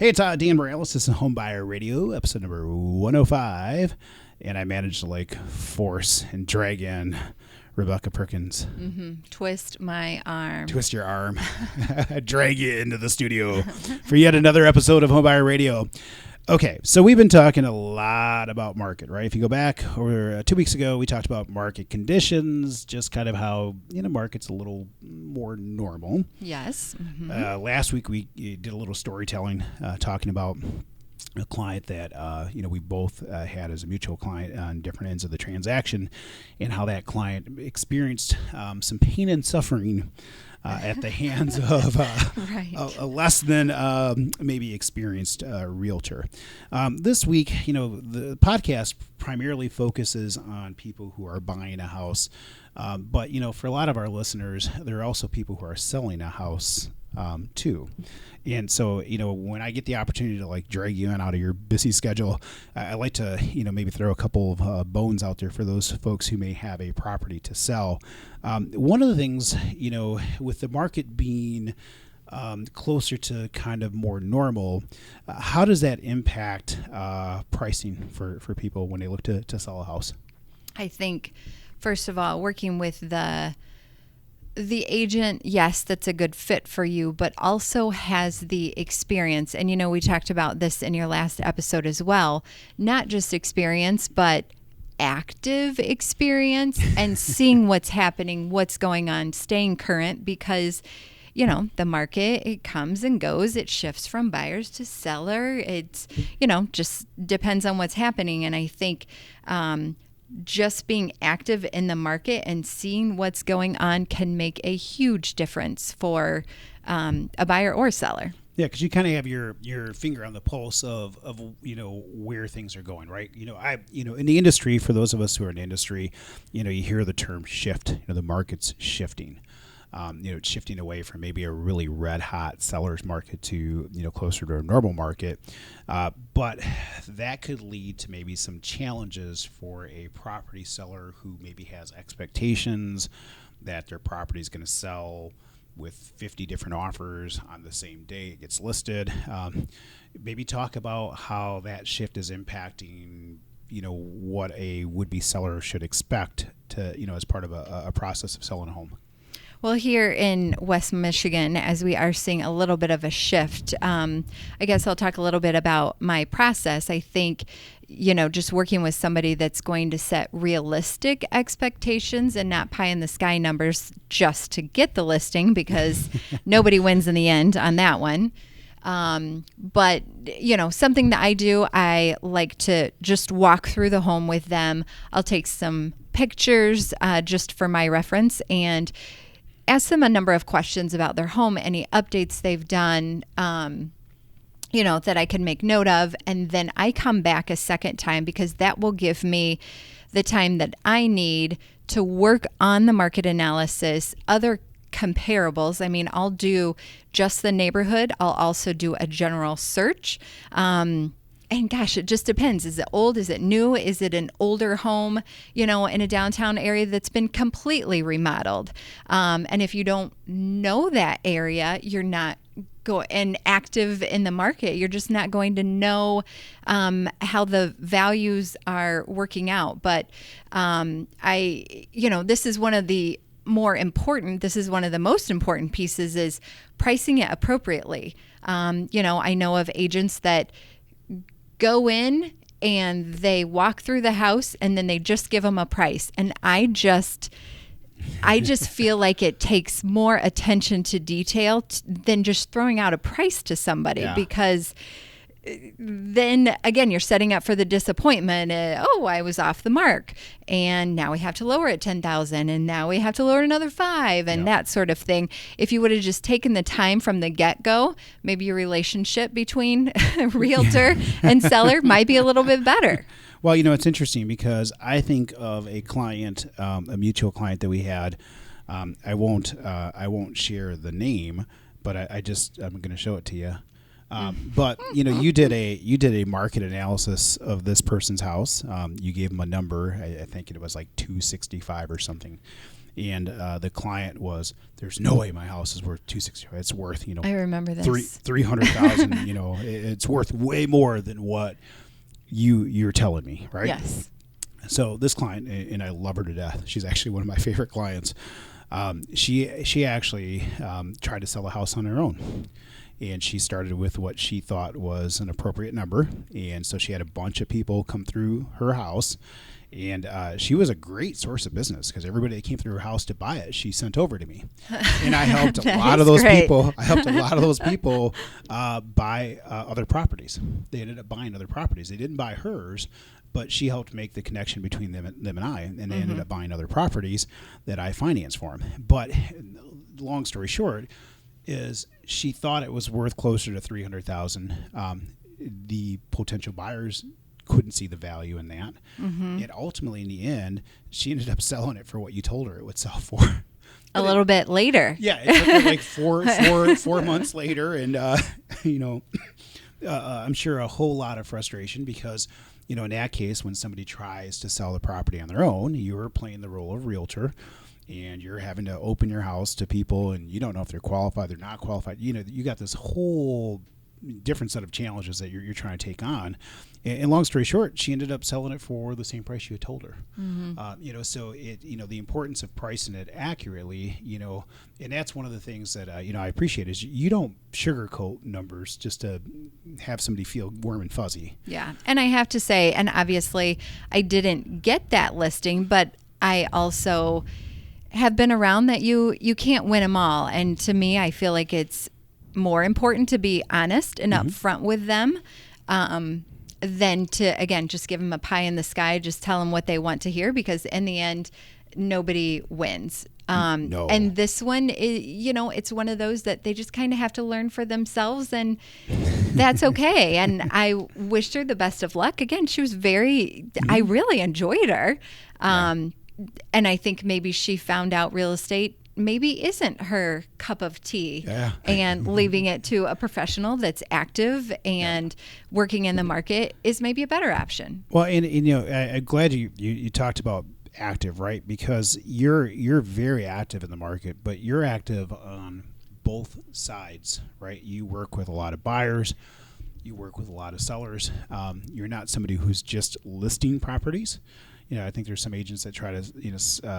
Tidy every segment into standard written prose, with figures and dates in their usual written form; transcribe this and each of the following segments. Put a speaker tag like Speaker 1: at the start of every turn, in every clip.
Speaker 1: Hey, it's Dan Morales. This is Home Buyer Radio, episode number 105. And I managed to force and drag in Rebecca Perkins.
Speaker 2: Twist my arm.
Speaker 1: Twist your arm. Drag you into the studio for yet another episode of Home Buyer Radio. Okay, so we've been talking a lot about market, right? If you go back over 2 weeks ago, we talked about market conditions, just kind of how, market's a little more normal.
Speaker 2: Yes.
Speaker 1: Last week, we did a little storytelling talking about a client that, we both had as a mutual client on different ends of the transaction, and how that client experienced some pain and suffering at the hands of a less than maybe experienced realtor. This week, the podcast primarily focuses on people who are buying a house. But, for a lot of our listeners, there are also people who are selling a house too. And so, when I get the opportunity to drag you in out of your busy schedule, I like to, maybe throw a couple of bones out there for those folks who may have a property to sell. One of the things, with the market being closer to kind of more normal, how does that impact pricing for people when they look to sell a house?
Speaker 2: I think, first of all, working with the agent, yes, that's a good fit for you, but also has the experience. And, we talked about this in your last episode as well, not just experience, but active experience and seeing what's happening, what's going on, staying current, because the market, it comes and goes. It shifts from buyers to seller. It's, just depends on what's happening. And I think just being active in the market and seeing what's going on can make a huge difference for a buyer or seller.
Speaker 1: Yeah, because you kind of have your finger on the pulse of where things are going, right? In the industry, for those of us who are in the industry, you hear the term shift. The market's shifting. It's shifting away from maybe a really red hot seller's market to, closer to a normal market. But that could lead to maybe some challenges for a property seller who maybe has expectations that their property is going to sell with 50 different offers on the same day it gets listed. Maybe talk about how that shift is impacting what a would-be seller should expect to, as part of a process of selling a home.
Speaker 2: Well, here in West Michigan, as we are seeing a little bit of a shift, I guess I'll talk a little bit about my process. I think, just working with somebody that's going to set realistic expectations and not pie in the sky numbers just to get the listing, because nobody wins in the end on that one. But, something that I do, I like to just walk through the home with them. I'll take some pictures just for my reference and ask them a number of questions about their home, any updates they've done, that I can make note of. And then I come back a second time, because that will give me the time that I need to work on the market analysis, other comparables. I mean, I'll do just the neighborhood. I'll also do a general search. And gosh, it just depends. Is it old? Is it new? Is it an older home, in a downtown area that's been completely remodeled? And if you don't know that area, you're not and active in the market, you're just not going to know how the values are working out. But this is one of the most important pieces, is pricing it appropriately. I know of agents that go in and they walk through the house and then they just give them a price. And I just feel like it takes more attention to detail than just throwing out a price to somebody, because then again, you're setting up for the disappointment. I was off the mark, and now we have to lower it 10,000, and now we have to lower another 5, and that sort of thing. If you would have just taken the time from the get-go, maybe your relationship between realtor and seller might be a little bit better.
Speaker 1: Well, it's interesting, because I think of a client, a mutual client that we had. I won't share the name, but I'm going to show it to you. But you did a market analysis of this person's house. You gave them a number. I think it was like 265 or something. And the client was, there's no way my house is worth 265. It's worth,
Speaker 2: I remember this.
Speaker 1: 300,000. It's worth way more than what you're telling me, right?
Speaker 2: Yes.
Speaker 1: So this client, and I love her to death. She's actually one of my favorite clients. She actually tried to sell a house on her own. And she started with what she thought was an appropriate number. And so she had a bunch of people come through her house. And she was a great source of business because everybody that came through her house to buy it, she sent over to me. And I helped a lot of those people. I helped a lot of those people buy other properties. They ended up buying other properties. They didn't buy hers, but she helped make the connection between them and I. And they ended up buying other properties that I financed for them. But long story short, is she thought it was worth closer to 300,000. The potential buyers couldn't see the value in that, and ultimately, in the end, she ended up selling it for what you told her it would sell for.
Speaker 2: A little bit later.
Speaker 1: Yeah, it took her like 4 months later, and I'm sure a whole lot of frustration because. In that case, when somebody tries to sell the property on their own, you're playing the role of realtor. And you're having to open your house to people, and you don't know if they're qualified, they're not qualified. You got this whole different set of challenges that you're trying to take on. And long story short, she ended up selling it for the same price you had told her. So the importance of pricing it accurately, and that's one of the things that I appreciate is you don't sugarcoat numbers just to have somebody feel warm and fuzzy.
Speaker 2: Yeah, and I have to say, and obviously I didn't get that listing, but I also have been around that you can't win them all. And to me, I feel like it's more important to be honest and upfront with them than to, again, just give them a pie in the sky, just tell them what they want to hear, because in the end, nobody wins.
Speaker 1: No.
Speaker 2: And this one, it's one of those that they just kind of have to learn for themselves, and that's okay. And I wished her the best of luck. Again, she was I really enjoyed her. And I think maybe she found out real estate maybe isn't her cup of tea, and leaving it to a professional that's active and working in the market is maybe a better option.
Speaker 1: Well, and I'm glad you talked about active, right? Because you're very active in the market, but you're active on both sides, right? You work with a lot of buyers. You work with a lot of sellers. You're not somebody who's just listing properties. I think there's some agents that try to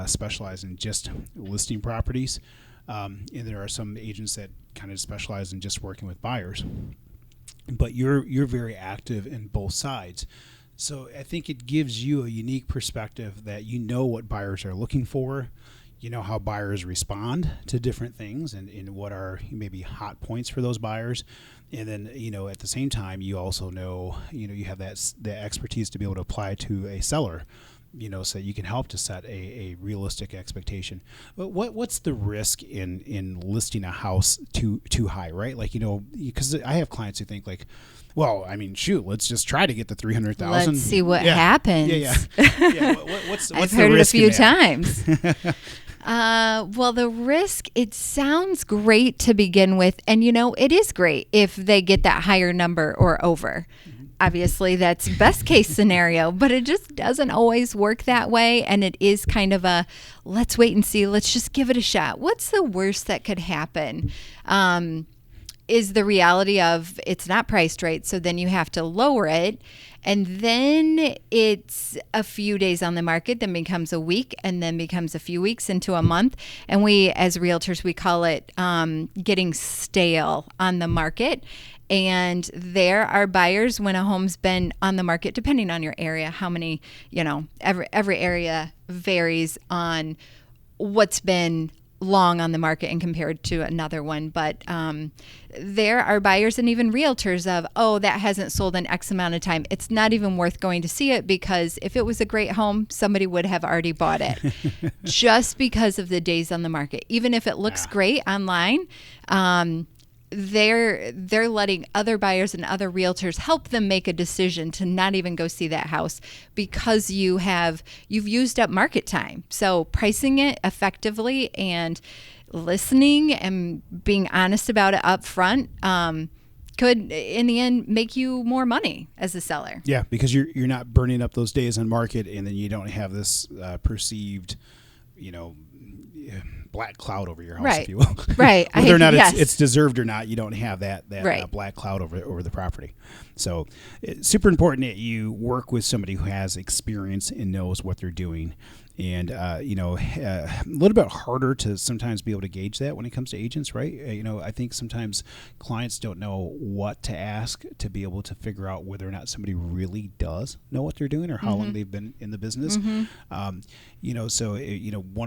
Speaker 1: specialize in just listing properties, and there are some agents that kind of specialize in just working with buyers. But you're very active in both sides, so I think it gives you a unique perspective that what buyers are looking for. You know how buyers respond to different things, and what are maybe hot points for those buyers. And then, at the same time, you also know you have the expertise to be able to apply to a seller. So you can help to set a realistic expectation. But what's the risk in listing a house too high, right? Like, because I have clients who think like, well, I mean, shoot, let's just try to get the 300,000.
Speaker 2: Let's see what happens.
Speaker 1: Yeah. What's
Speaker 2: I've
Speaker 1: the
Speaker 2: heard
Speaker 1: risk
Speaker 2: it a few
Speaker 1: in that?
Speaker 2: times. Well, the risk, it sounds great to begin with. And, it is great if they get that higher number or over. Obviously, that's best case scenario, but it just doesn't always work that way. And it is kind of a, let's wait and see. Let's just give it a shot. What's the worst that could happen? Is the reality of it's not priced right. So then you have to lower it. And then it's a few days on the market, then becomes a week, and then becomes a few weeks into a month. And we, as realtors, we call it getting stale on the market. And there are buyers when a home's been on the market, depending on your area, how many, every area varies on what's been long on the market and compared to another one. But there are buyers and even realtors of, that hasn't sold in X amount of time. It's not even worth going to see it, because if it was a great home, somebody would have already bought it just because of the days on the market. Even if it looks great online, they're letting other buyers and other realtors help them make a decision to not even go see that house because you've used up market time. So pricing it effectively and listening and being honest about it up front could, in the end, make you more money as a seller.
Speaker 1: Yeah, because you're not burning up those days on market, and then you don't have this perceived, black cloud over your house,
Speaker 2: Right.
Speaker 1: if you will.
Speaker 2: Right.
Speaker 1: Whether or not
Speaker 2: yes.
Speaker 1: it's deserved or not, you don't have that
Speaker 2: Right.
Speaker 1: black cloud over the property. So it's super important that you work with somebody who has experience and knows what they're doing. And, a little bit harder to sometimes be able to gauge that when it comes to agents, right? I think sometimes clients don't know what to ask to be able to figure out whether or not somebody really does know what they're doing or how long they've been in the business. One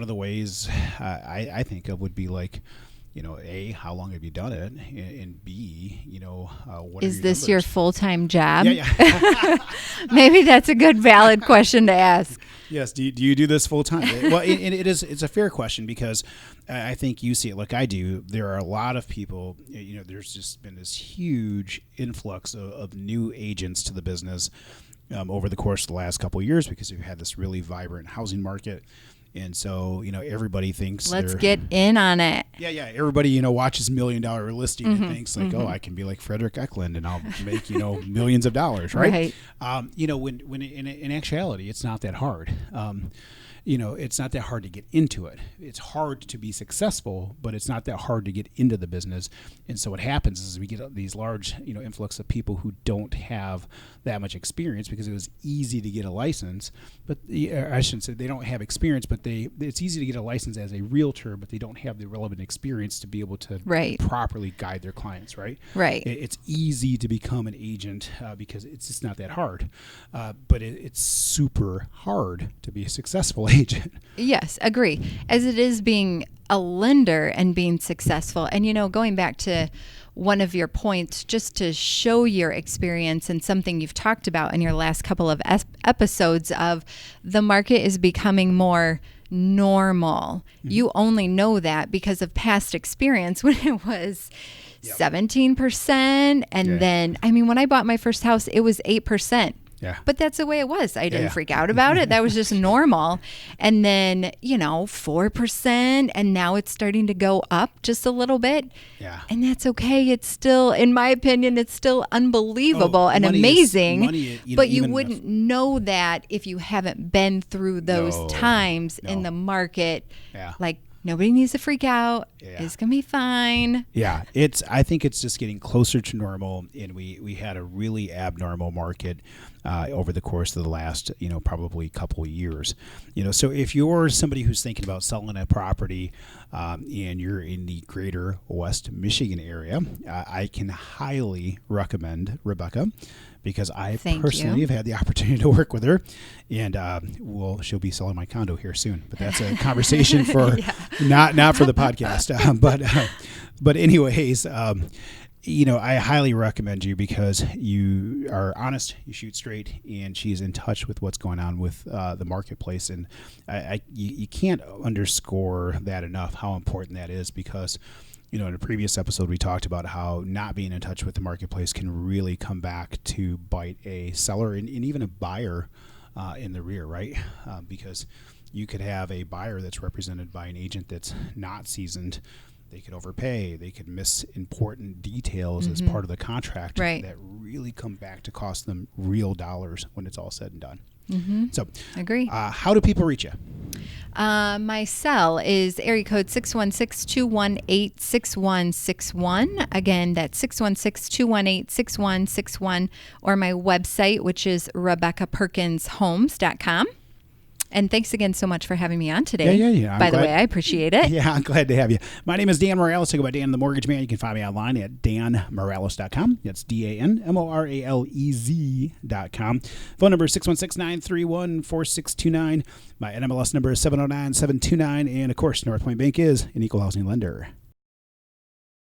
Speaker 1: of the ways I think of would be like, A, how long have you done it? And B, what
Speaker 2: Is
Speaker 1: are
Speaker 2: this
Speaker 1: numbers?
Speaker 2: your full-time job?
Speaker 1: Yeah.
Speaker 2: Maybe that's a good, valid question to ask.
Speaker 1: Yes. Do you do this full time? Well, it's a fair question because I think you see it like I do. There are a lot of people, there's just been this huge influx of new agents to the business over the course of the last couple of years because we've had this really vibrant housing market. And so, everybody thinks
Speaker 2: Let's get in on it.
Speaker 1: Yeah. Everybody, watches $1 Million Listing and thinks like, oh, I can be like Frederick Eklund and I'll make, millions of dollars, right? When in actuality, it's not that hard. It's not that hard to get into it. It's hard to be successful, but it's not that hard to get into the business. And so what happens is we get these large, influx of people who don't have that much experience because it was easy to get a license. But I shouldn't say they don't have experience, but it's easy to get a license as a realtor, but they don't have the relevant experience to be able to properly guide their clients, right?
Speaker 2: Right.
Speaker 1: It's easy to become an agent because it's just not that hard. But it's super hard to be a successful agent.
Speaker 2: Yes, agree. As it is being a lender and being successful. And, going back to one of your points, just to show your experience and something you've talked about in your last couple of episodes of the market is becoming more normal. You only know that because of past experience when it was 17%. And then, when I bought my first house, it was 8%.
Speaker 1: Yeah.
Speaker 2: But that's the way it was. I didn't freak out about it. That was just normal. And then, 4%. And now it's starting to go up just a little bit.
Speaker 1: Yeah.
Speaker 2: And that's okay. It's still, in my opinion, it's still unbelievable and amazing. But you wouldn't know that if you haven't been through those times in the market.
Speaker 1: Yeah.
Speaker 2: Like, nobody needs to freak out.
Speaker 1: Yeah.
Speaker 2: It's going to be fine.
Speaker 1: Yeah, I think it's just getting closer to normal, and we had a really abnormal market over the course of the last, probably couple of years. So if you're somebody who's thinking about selling a property and you're in the greater West Michigan area, I can highly recommend Rebecca because I personally have had the opportunity to work with her, and she'll be selling my condo here soon. But that's a conversation for not for the podcast. But anyways, I highly recommend you because you are honest, you shoot straight, and she's in touch with what's going on with the marketplace. And you can't underscore that enough, how important that is because, in a previous episode, we talked about how not being in touch with the marketplace can really come back to bite a seller and even a buyer in the rear, right? Because you could have a buyer that's represented by an agent that's not seasoned. They could overpay. They could miss important details as part of the contract that really come back to cost them real dollars when it's all said and done. So,
Speaker 2: agree.
Speaker 1: How do people reach you?
Speaker 2: My cell is area code 616-218-6161. Again, that's 616-218-6161, or my website, which is RebeccaPerkinsHomes.com. And thanks again so much for having me on today.
Speaker 1: Yeah.
Speaker 2: By the way, I appreciate it.
Speaker 1: Yeah, I'm glad to have you. My name is Dan Morales. I go by Dan the Mortgage Man. You can find me online at danmorales.com. That's DANMORALEZ.com. Phone number is 616-931-4629. My NMLS number is 709-729. And, of course, North Point Bank is an equal housing lender.